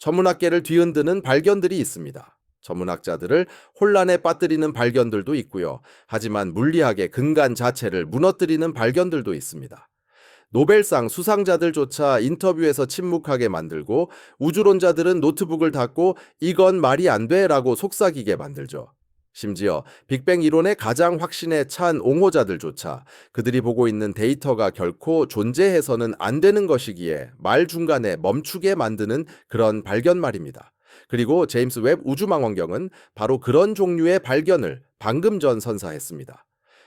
천문학계를 뒤흔드는 발견들이 있습니다. 천문학자들을 혼란에 빠뜨리는 발견들도 있고요. 하지만 물리학의 근간 자체를 무너뜨리는 발견들도 있습니다. 노벨상 수상자들조차 인터뷰에서 침묵하게 만들고 우주론자들은 노트북을 닫고 이건 말이 안 돼라고 속삭이게 만들죠. 심지어 빅뱅 이론의 가장 확신에 찬 옹호자들조차 그들이 보고 있는 데이터가 결코 존재해서는 안 되는 것이기에 말 중간에 멈추게 만드는 그런 발견 말입니다. 그리고 제임스 웹 우주망원경은 바로 그런 종류의 발견을 방금 전 선사했습니다.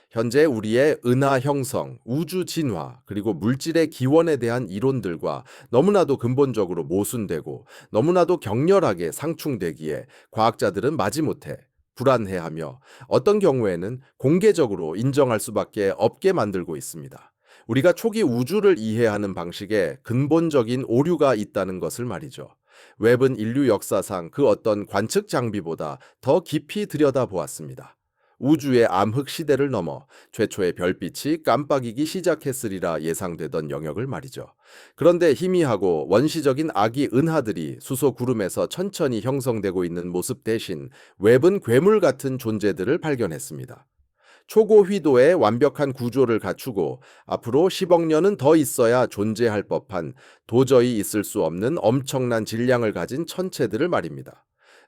현재 우리의 은하 형성, 우주 진화, 그리고 물질의 기원에 대한 이론들과 너무나도 근본적으로 모순되고 너무나도 격렬하게 상충되기에 과학자들은 마지못해 불안해하며 어떤 경우에는 공개적으로 인정할 수밖에 없게 만들고 있습니다. 우리가 초기 우주를 이해하는 방식에 근본적인 오류가 있다는 것을 말이죠. 웹은 인류 역사상 그 어떤 관측 장비보다 더 깊이 들여다보았습니다. 우주의 암흑 시대를 넘어 최초의 별빛이 깜빡이기 시작했으리라 예상되던 영역을 말이죠. 그런데 희미하고 원시적인 아기 은하들이 수소 구름에서 천천히 형성되고 있는 모습 대신 웹은 괴물 같은 존재들을 발견했습니다. 초고 휘도의 완벽한 구조를 갖추고 앞으로 10억 년은 더 있어야 존재할 법한 도저히 있을 수 없는 엄청난 질량을 가진 천체들을 말입니다.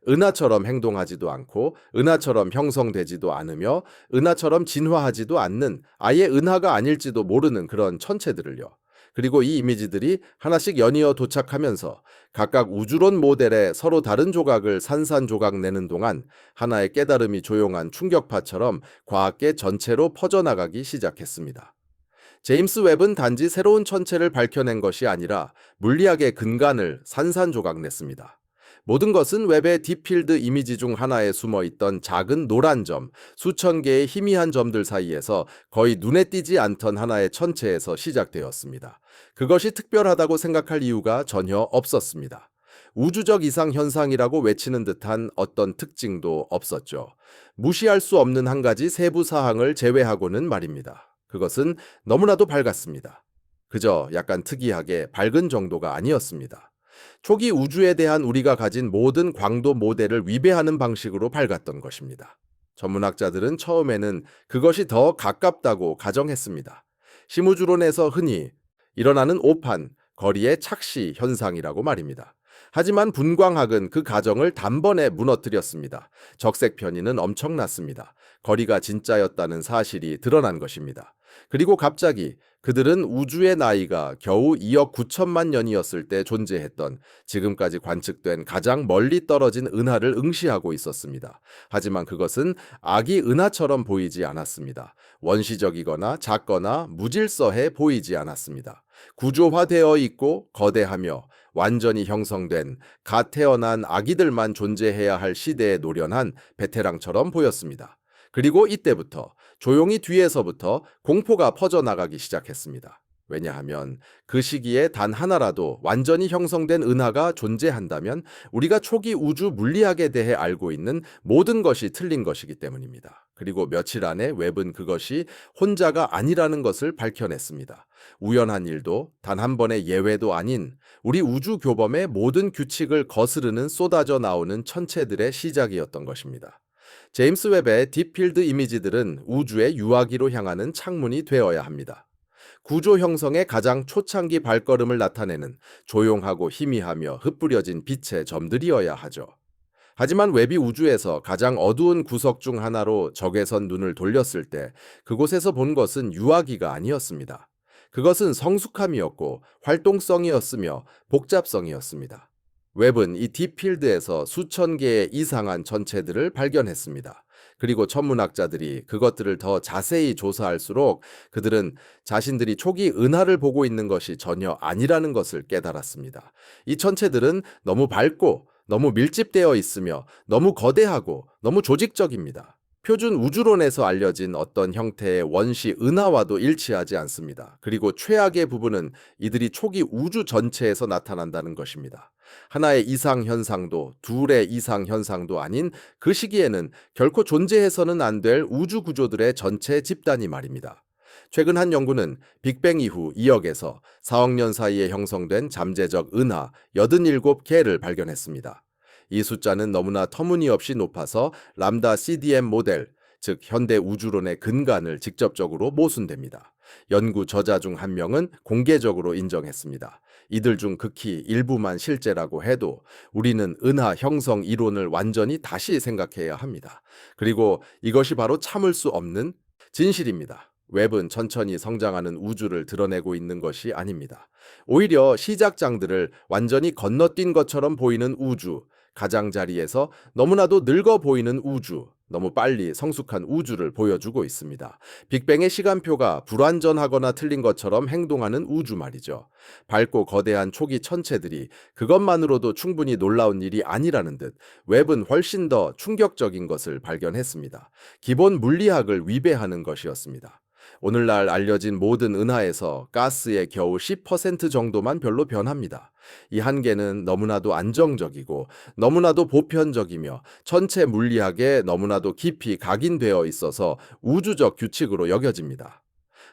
은하처럼 행동하지도 않고 은하처럼 형성되지도 않으며 은하처럼 진화하지도 않는 아예 은하가 아닐지도 모르는 그런 천체들을요. 그리고 이 이미지들이 하나씩 연이어 도착하면서 각각 우주론 모델에 서로 다른 조각을 산산조각 내는 동안 하나의 깨달음이 조용한 충격파처럼 과학계 전체로 퍼져나가기 시작했습니다. 제임스 웹은 단지 새로운 천체를 밝혀낸 것이 아니라 물리학의 근간을 산산조각 냈습니다. 모든 것은 웹의 딥필드 이미지 중 하나에 숨어 있던 작은 노란 점, 수천 개의 희미한 점들 사이에서 거의 눈에 띄지 않던 하나의 천체에서 시작되었습니다. 그것이 특별하다고 생각할 이유가 전혀 없었습니다. 우주적 이상 현상이라고 외치는 듯한 어떤 특징도 없었죠. 무시할 수 없는 한 가지 세부 사항을 제외하고는 말입니다. 그것은 너무나도 밝았습니다. 그저 약간 특이하게 밝은 정도가 아니었습니다. 초기 우주에 대한 우리가 가진 모든 광도 모델을 위배하는 방식으로 밝았던 것입니다. 전문학자들은 처음에는 그것이 더 가깝다고 가정했습니다. 심우주론에서 흔히 일어나는 오판, 거리의 착시 현상이라고 말입니다. 하지만 분광학은 그 가정을 단번에 무너뜨렸습니다. 적색 편의는 엄청났습니다. 거리가 진짜였다는 사실이 드러난 것입니다. 그리고 갑자기 그들은 우주의 나이가 겨우 2억 9천만 년이었을 때 존재했던 지금까지 관측된 가장 멀리 떨어진 은하를 응시하고 있었습니다. 하지만 그것은 아기 은하처럼 보이지 않았습니다. 원시적이거나 작거나 무질서해 보이지 않았습니다. 구조화되어 있고 거대하며 완전히 형성된 갓 태어난 아기들만 존재해야 할 시대에 노련한 베테랑처럼 보였습니다. 그리고 이때부터 조용히 뒤에서부터 공포가 퍼져나가기 시작했습니다. 왜냐하면 그 시기에 단 하나라도 완전히 형성된 은하가 존재한다면 우리가 초기 우주 물리학에 대해 알고 있는 모든 것이 틀린 것이기 때문입니다. 그리고 며칠 안에 웹은 그것이 혼자가 아니라는 것을 밝혀냈습니다. 우연한 일도 단 한 번의 예외도 아닌 우리 우주 교범의 모든 규칙을 거스르는 쏟아져 나오는 천체들의 시작이었던 것입니다. 제임스 웹의 딥필드 이미지들은 우주의 유아기로 향하는 창문이 되어야 합니다. 구조 형성의 가장 초창기 발걸음을 나타내는 조용하고 희미하며 흩뿌려진 빛의 점들이어야 하죠. 하지만 웹이 우주에서 가장 어두운 구석 중 하나로 적외선 눈을 돌렸을 때 그곳에서 본 것은 유아기가 아니었습니다. 그것은 성숙함이었고 활동성이었으며 복잡성이었습니다. 웹은 이 딥필드에서 수천 개의 이상한 천체들을 발견했습니다. 그리고 천문학자들이 그것들을 더 자세히 조사할수록 그들은 자신들이 초기 은하를 보고 있는 것이 전혀 아니라는 것을 깨달았습니다. 이 천체들은 너무 밝고 너무 밀집되어 있으며 너무 거대하고 너무 조직적입니다. 표준 우주론에서 알려진 어떤 형태의 원시 은하와도 일치하지 않습니다. 그리고 최악의 부분은 이들이 초기 우주 전체에서 나타난다는 것입니다. 하나의 이상 현상도 둘의 이상 현상도 아닌 그 시기에는 결코 존재해서는 안 될 우주 구조들의 전체 집단이 말입니다. 최근 한 연구는 빅뱅 이후 2억에서 4억 년 사이에 형성된 잠재적 은하 87개를 발견했습니다. 이 숫자는 너무나 터무니없이 높아서 람다 CDM 모델, 즉 현대 우주론의 근간을 직접적으로 모순됩니다. 연구 저자 중 한 명은 공개적으로 인정했습니다. 이들 중 극히 일부만 실제라고 해도 우리는 은하 형성 이론을 완전히 다시 생각해야 합니다. 그리고 이것이 바로 참을 수 없는 진실입니다. 웹은 천천히 성장하는 우주를 드러내고 있는 것이 아닙니다. 오히려 시작장들을 완전히 건너뛴 것처럼 보이는 우주, 가장자리에서 너무나도 늙어 보이는 우주, 너무 빨리 성숙한 우주를 보여주고 있습니다. 빅뱅의 시간표가 불완전하거나 틀린 것처럼 행동하는 우주 말이죠. 밝고 거대한 초기 천체들이 그것만으로도 충분히 놀라운 일이 아니라는 듯 웹은 훨씬 더 충격적인 것을 발견했습니다. 기본 물리학을 위배하는 것이었습니다. 오늘날 알려진 모든 은하에서 가스의 겨우 10% 정도만 별로 변합니다. 이 한계는 너무나도 안정적이고 너무나도 보편적이며 천체 물리학에 너무나도 깊이 각인되어 있어서 우주적 규칙으로 여겨집니다.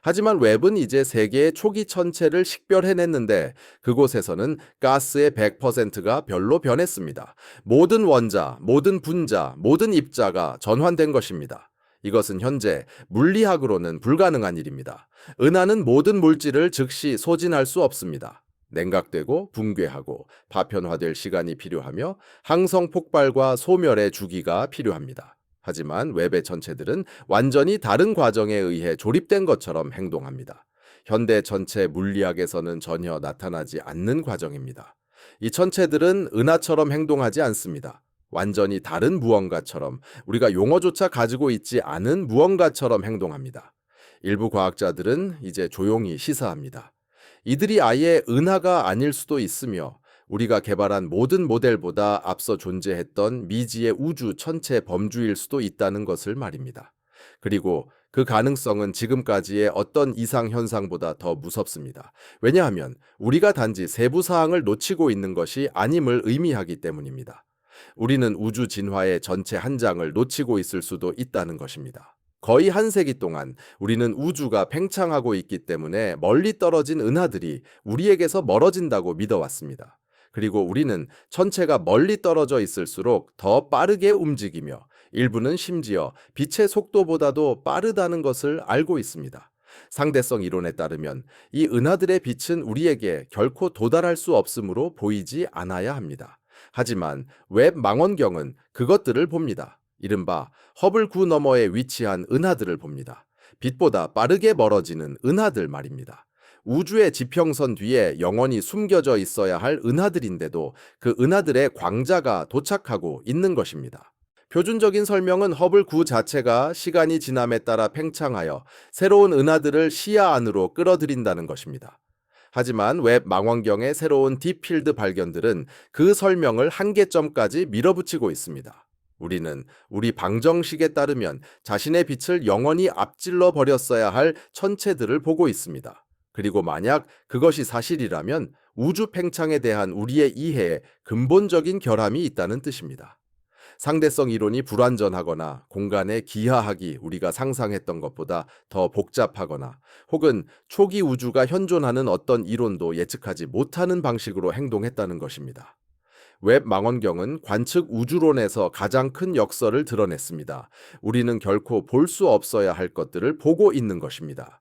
하지만 웹은 이제 세계의 초기 천체를 식별해냈는데 그곳에서는 가스의 100%가 별로 변했습니다. 모든 원자, 모든 분자, 모든 입자가 전환된 것입니다. 이것은 현재 물리학으로는 불가능한 일입니다. 은하는 모든 물질을 즉시 소진할 수 없습니다. 냉각되고 붕괴하고 파편화될 시간이 필요하며 항성 폭발과 소멸의 주기가 필요합니다. 하지만 웹의 천체들은 완전히 다른 과정에 의해 조립된 것처럼 행동합니다. 현대 천체 물리학에서는 전혀 나타나지 않는 과정입니다. 이 천체들은 은하처럼 행동하지 않습니다. 완전히 다른 무언가처럼, 우리가 용어조차 가지고 있지 않은 무언가처럼 행동합니다. 일부 과학자들은 이제 조용히 시사합니다. 이들이 아예 은하가 아닐 수도 있으며 우리가 개발한 모든 모델보다 앞서 존재했던 미지의 우주 천체 범주일 수도 있다는 것을 말입니다. 그리고 그 가능성은 지금까지의 어떤 이상 현상보다 더 무섭습니다. 왜냐하면 우리가 단지 세부 사항을 놓치고 있는 것이 아님을 의미하기 때문입니다. 우리는 우주 진화의 전체 한 장을 놓치고 있을 수도 있다는 것입니다. 거의 한 세기 동안 우리는 우주가 팽창하고 있기 때문에 멀리 떨어진 은하들이 우리에게서 멀어진다고 믿어왔습니다. 그리고 우리는 천체가 멀리 떨어져 있을수록 더 빠르게 움직이며 일부는 심지어 빛의 속도보다도 빠르다는 것을 알고 있습니다. 상대성 이론에 따르면 이 은하들의 빛은 우리에게 결코 도달할 수 없으므로 보이지 않아야 합니다. 하지만 웹 망원경은 그것들을 봅니다. 이른바 허블 구 너머에 위치한 은하들을 봅니다. 빛보다 빠르게 멀어지는 은하들 말입니다. 우주의 지평선 뒤에 영원히 숨겨져 있어야 할 은하들인데도 그 은하들의 광자가 도착하고 있는 것입니다. 표준적인 설명은 허블 구 자체가 시간이 지남에 따라 팽창하여 새로운 은하들을 시야 안으로 끌어들인다는 것입니다. 하지만 웹 망원경의 새로운 딥필드 발견들은 그 설명을 한계점까지 밀어붙이고 있습니다. 우리는 우리 방정식에 따르면 자신의 빛을 영원히 앞질러 버렸어야 할 천체들을 보고 있습니다. 그리고 만약 그것이 사실이라면 우주 팽창에 대한 우리의 이해에 근본적인 결함이 있다는 뜻입니다. 상대성 이론이 불완전하거나 공간에 기하학이 우리가 상상했던 것보다 더 복잡하거나 혹은 초기 우주가 현존하는 어떤 이론도 예측하지 못하는 방식으로 행동했다는 것입니다. 웹 망원경은 관측 우주론에서 가장 큰 역설을 드러냈습니다. 우리는 결코 볼 수 없어야 할 것들을 보고 있는 것입니다.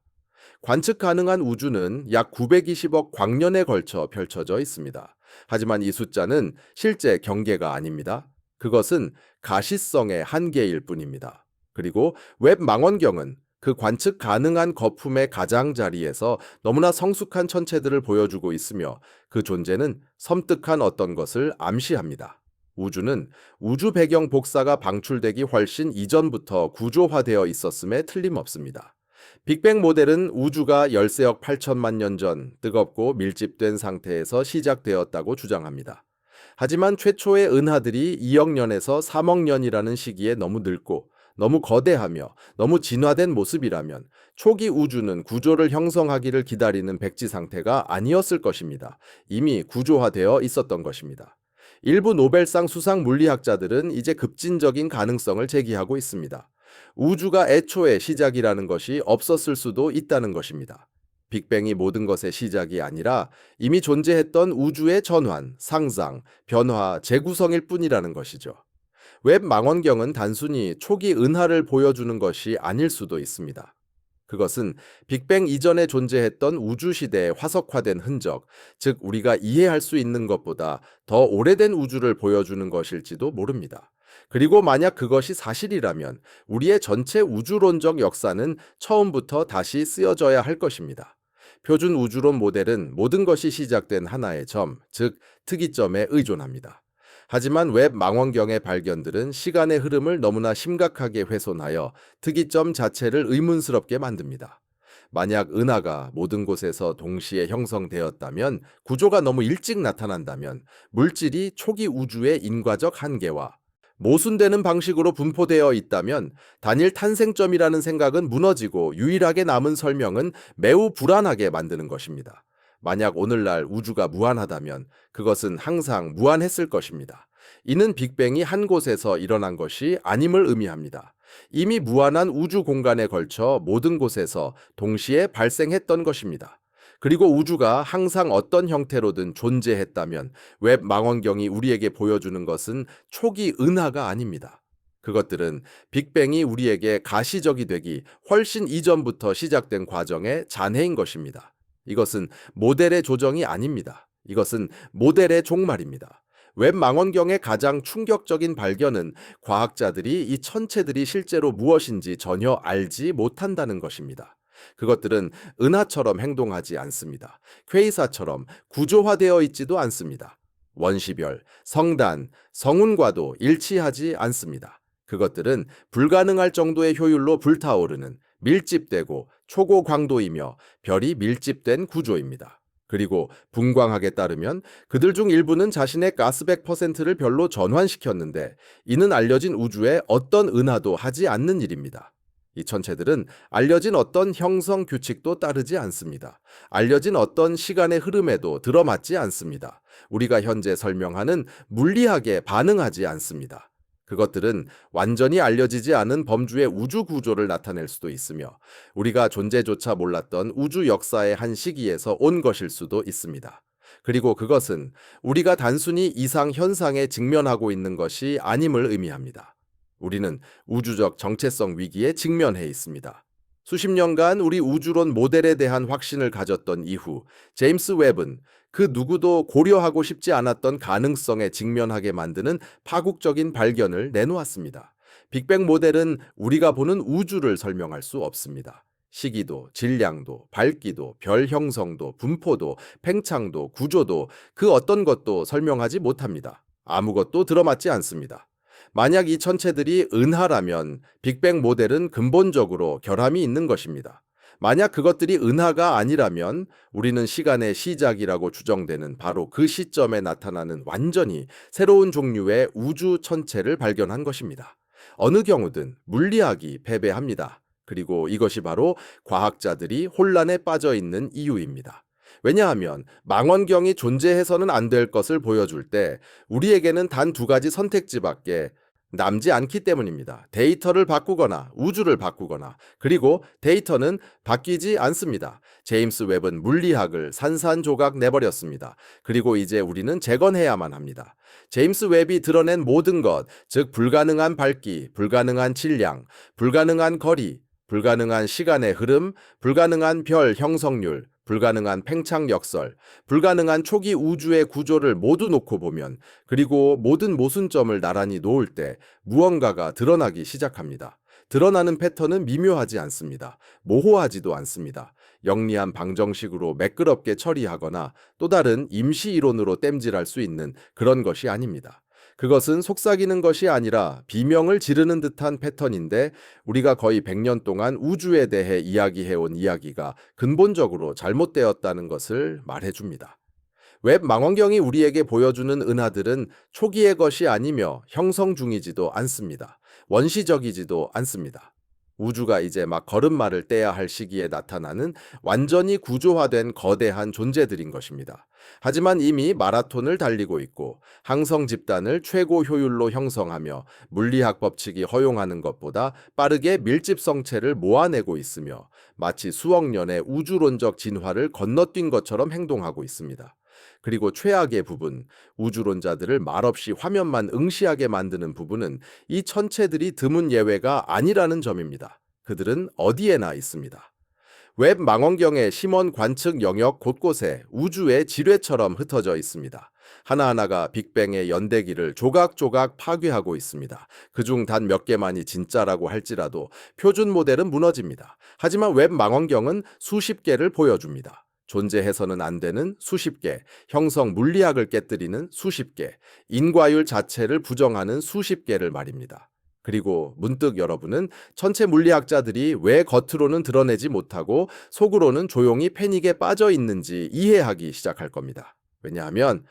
관측 가능한 우주는 약 920억 광년에 걸쳐 펼쳐져 있습니다. 하지만 이 숫자는 실제 경계가 아닙니다. 그것은 가시성의 한계일 뿐입니다. 그리고 웹 망원경은 그 관측 가능한 거품의 가장자리에서 너무나 성숙한 천체들을 보여주고 있으며 그 존재는 섬뜩한 어떤 것을 암시합니다. 우주는 우주 배경 복사가 방출되기 훨씬 이전부터 구조화되어 있었음에 틀림없습니다. 빅뱅 모델은 우주가 13억 8천만 년 전 뜨겁고 밀집된 상태에서 시작되었다고 주장합니다. 하지만 최초의 은하들이 2억 년에서 3억 년이라는 시기에 너무 늙고 너무 거대하며 너무 진화된 모습이라면 초기 우주는 구조를 형성하기를 기다리는 백지 상태가 아니었을 것입니다. 이미 구조화되어 있었던 것입니다. 일부 노벨상 수상 물리학자들은 이제 급진적인 가능성을 제기하고 있습니다. 우주가 애초에 시작이라는 것이 없었을 수도 있다는 것입니다. 빅뱅이 모든 것의 시작이 아니라 이미 존재했던 우주의 전환, 상상, 변화, 재구성일 뿐이라는 것이죠. 웹 망원경은 단순히 초기 은하를 보여주는 것이 아닐 수도 있습니다. 그것은 빅뱅 이전에 존재했던 우주시대의 화석화된 흔적, 즉 우리가 이해할 수 있는 것보다 더 오래된 우주를 보여주는 것일지도 모릅니다. 그리고 만약 그것이 사실이라면 우리의 전체 우주론적 역사는 처음부터 다시 쓰여져야 할 것입니다. 표준 우주론 모델은 모든 것이 시작된 하나의 점, 즉 특이점에 의존합니다. 하지만 웹 망원경의 발견들은 시간의 흐름을 너무나 심각하게 훼손하여 특이점 자체를 의문스럽게 만듭니다. 만약 은하가 모든 곳에서 동시에 형성되었다면, 구조가 너무 일찍 나타난다면, 물질이 초기 우주의 인과적 한계와 모순되는 방식으로 분포되어 있다면 단일 탄생점이라는 생각은 무너지고 유일하게 남은 설명은 매우 불안하게 만드는 것입니다. 만약 오늘날 우주가 무한하다면 그것은 항상 무한했을 것입니다. 이는 빅뱅이 한 곳에서 일어난 것이 아님을 의미합니다. 이미 무한한 우주 공간에 걸쳐 모든 곳에서 동시에 발생했던 것입니다. 그리고 우주가 항상 어떤 형태로든 존재했다면 웹 망원경이 우리에게 보여주는 것은 초기 은하가 아닙니다. 그것들은 빅뱅이 우리에게 가시적이 되기 훨씬 이전부터 시작된 과정의 잔해인 것입니다. 이것은 모델의 조정이 아닙니다. 이것은 모델의 종말입니다. 웹 망원경의 가장 충격적인 발견은 과학자들이 이 천체들이 실제로 무엇인지 전혀 알지 못한다는 것입니다. 그것들은 은하처럼 행동하지 않습니다. 퀘이사처럼 구조화되어 있지도 않습니다. 원시별, 성단, 성운과도 일치하지 않습니다. 그것들은 불가능할 정도의 효율로 불타오르는 밀집되고 초고 광도이며 별이 밀집된 구조입니다. 그리고 분광학에 따르면 그들 중 일부는 자신의 가스백 퍼센트를 별로 전환시켰는데 이는 알려진 우주의 어떤 은하도 하지 않는 일입니다. 이 천체들은 알려진 어떤 형성 규칙도 따르지 않습니다. 알려진 어떤 시간의 흐름에도 들어맞지 않습니다. 우리가 현재 설명하는 물리학에 반응하지 않습니다. 그것들은 완전히 알려지지 않은 범주의 우주 구조를 나타낼 수도 있으며 우리가 존재조차 몰랐던 우주 역사의 한 시기에서 온 것일 수도 있습니다. 그리고 그것은 우리가 단순히 이상 현상에 직면하고 있는 것이 아님을 의미합니다. 우리는 우주적 정체성 위기에 직면해 있습니다. 수십 년간 우리 우주론 모델에 대한 확신을 가졌던 이후 제임스 웹은 그 누구도 고려하고 싶지 않았던 가능성에 직면하게 만드는 파국적인 발견을 내놓았습니다. 빅뱅 모델은 우리가 보는 우주를 설명할 수 없습니다. 시기도, 질량도, 밝기도, 별 형성도, 분포도, 팽창도, 구조도 그 어떤 것도 설명하지 못합니다. 아무것도 들어맞지 않습니다. 만약 이 천체들이 은하라면 빅뱅 모델은 근본적으로 결함이 있는 것입니다. 만약 그것들이 은하가 아니라면 우리는 시간의 시작이라고 추정되는 바로 그 시점에 나타나는 완전히 새로운 종류의 우주 천체를 발견한 것입니다. 어느 경우든 물리학이 패배합니다. 그리고 이것이 바로 과학자들이 혼란에 빠져 있는 이유입니다. 왜냐하면 망원경이 존재해서는 안 될 것을 보여줄 때 우리에게는 단 두 가지 선택지밖에 남지 않기 때문입니다. 데이터를 바꾸거나 우주를 바꾸거나, 그리고 데이터는 바뀌지 않습니다. 제임스 웹은 물리학을 산산조각 내버렸습니다. 그리고 이제 우리는 재건해야만 합니다. 제임스 웹이 드러낸 모든 것, 즉 불가능한 밝기, 불가능한 질량, 불가능한 거리, 불가능한 시간의 흐름, 불가능한 별 형성률, 불가능한 팽창 역설, 불가능한 초기 우주의 구조를 모두 놓고 보면, 그리고 모든 모순점을 나란히 놓을 때 무언가가 드러나기 시작합니다. 드러나는 패턴은 미묘하지 않습니다. 모호하지도 않습니다. 영리한 방정식으로 매끄럽게 처리하거나 또 다른 임시 이론으로 땜질할 수 있는 그런 것이 아닙니다. 그것은 속삭이는 것이 아니라 비명을 지르는 듯한 패턴인데 우리가 거의 100년 동안 우주에 대해 이야기해온 이야기가 근본적으로 잘못되었다는 것을 말해줍니다. 웹 망원경이 우리에게 보여주는 은하들은 초기의 것이 아니며 형성 중이지도 않습니다. 원시적이지도 않습니다. 우주가 이제 막 걸음마를 떼야 할 시기에 나타나는 완전히 구조화된 거대한 존재들인 것입니다. 하지만 이미 마라톤을 달리고 있고 항성 집단을 최고 효율로 형성하며 물리학 법칙이 허용하는 것보다 빠르게 밀집성체를 모아내고 있으며 마치 수억 년의 우주론적 진화를 건너뛴 것처럼 행동하고 있습니다. 그리고 최악의 부분, 우주론자들을 말없이 화면만 응시하게 만드는 부분은 이 천체들이 드문 예외가 아니라는 점입니다. 그들은 어디에나 있습니다. 웹 망원경의 심원 관측 영역 곳곳에 우주의 지뢰처럼 흩어져 있습니다. 하나하나가 빅뱅의 연대기를 조각조각 파괴하고 있습니다. 그중 단 몇 개만이 진짜라고 할지라도 표준 모델은 무너집니다. 하지만 웹 망원경은 수십 개를 보여줍니다. 존재해서는 안 되는 수십 개, 형성 물리학을 깨뜨리는 수십 개, 인과율 자체를 부정하는 수십 개를 말입니다. 그리고 문득 여러분은 천체 물리학자들이 왜 겉으로는 드러내지 못하고 속으로는 조용히 패닉에 빠져 있는지 이해하기 시작할 겁니다. 왜냐하면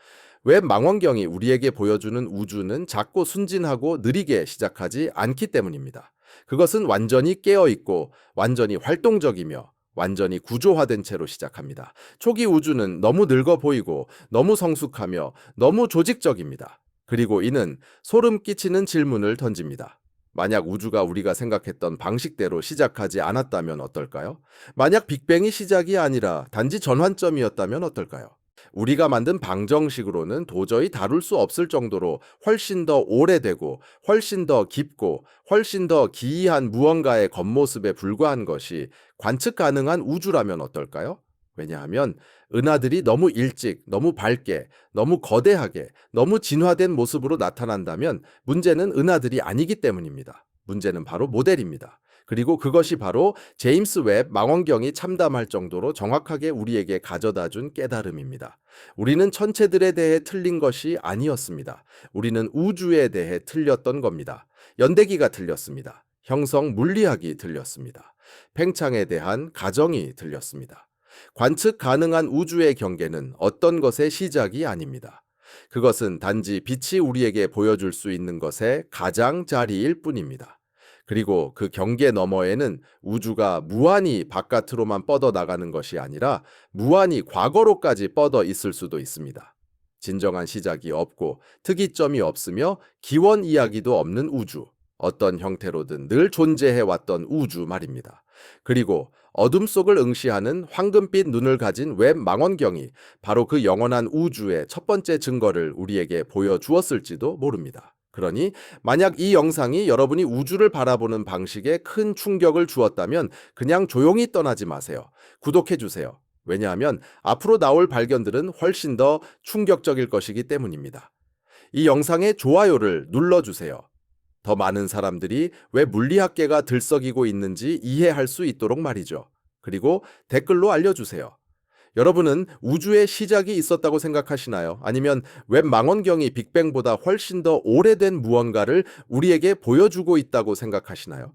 왜 망원경이 우리에게 보여주는 우주는 작고 순진하고 느리게 시작하지 않기 때문입니다. 그것은 완전히 깨어있고 완전히 활동적이며 완전히 구조화된 채로 시작합니다. 초기 우주는 너무 늙어 보이고 너무 성숙하며 너무 조직적입니다. 그리고 이는 소름 끼치는 질문을 던집니다. 만약 우주가 우리가 생각했던 방식대로 시작하지 않았다면 어떨까요? 만약 빅뱅이 시작이 아니라 단지 전환점이었다면 어떨까요? 우리가 만든 방정식으로는 도저히 다룰 수 없을 정도로 훨씬 더 오래되고 훨씬 더 깊고 훨씬 더 기이한 무언가의 겉모습에 불과한 것이 관측 가능한 우주라면 어떨까요? 왜냐하면 은하들이 너무 일찍, 너무 밝게, 너무 거대하게, 너무 진화된 모습으로 나타난다면 문제는 은하들이 아니기 때문입니다. 문제는 바로 모델입니다. 그리고 그것이 바로 제임스 웹 망원경이 참담할 정도로 정확하게 우리에게 가져다 준 깨달음입니다. 우리는 천체들에 대해 틀린 것이 아니었습니다. 우리는 우주에 대해 틀렸던 겁니다. 연대기가 틀렸습니다. 형성 물리학이 틀렸습니다. 팽창에 대한 가정이 틀렸습니다. 관측 가능한 우주의 경계는 어떤 것의 시작이 아닙니다. 그것은 단지 빛이 우리에게 보여줄 수 있는 것의 가장자리일 뿐입니다. 그리고 그 경계 너머에는 우주가 무한히 바깥으로만 뻗어 나가는 것이 아니라 무한히 과거로까지 뻗어 있을 수도 있습니다. 진정한 시작이 없고 특이점이 없으며 기원 이야기도 없는 우주, 어떤 형태로든 늘 존재해 왔던 우주 말입니다. 그리고 어둠 속을 응시하는 황금빛 눈을 가진 웹 망원경이 바로 그 영원한 우주의 첫 번째 증거를 우리에게 보여주었을지도 모릅니다. 그러니 만약 이 영상이 여러분이 우주를 바라보는 방식에 큰 충격을 주었다면 그냥 조용히 떠나지 마세요. 구독해 주세요. 왜냐하면 앞으로 나올 발견들은 훨씬 더 충격적일 것이기 때문입니다. 이 영상에 좋아요를 눌러주세요. 더 많은 사람들이 왜 물리학계가 들썩이고 있는지 이해할 수 있도록 말이죠. 그리고 댓글로 알려주세요. 여러분은 우주의 시작이 있었다고 생각하시나요? 아니면 웹 망원경이 빅뱅보다 훨씬 더 오래된 무언가를 우리에게 보여주고 있다고 생각하시나요?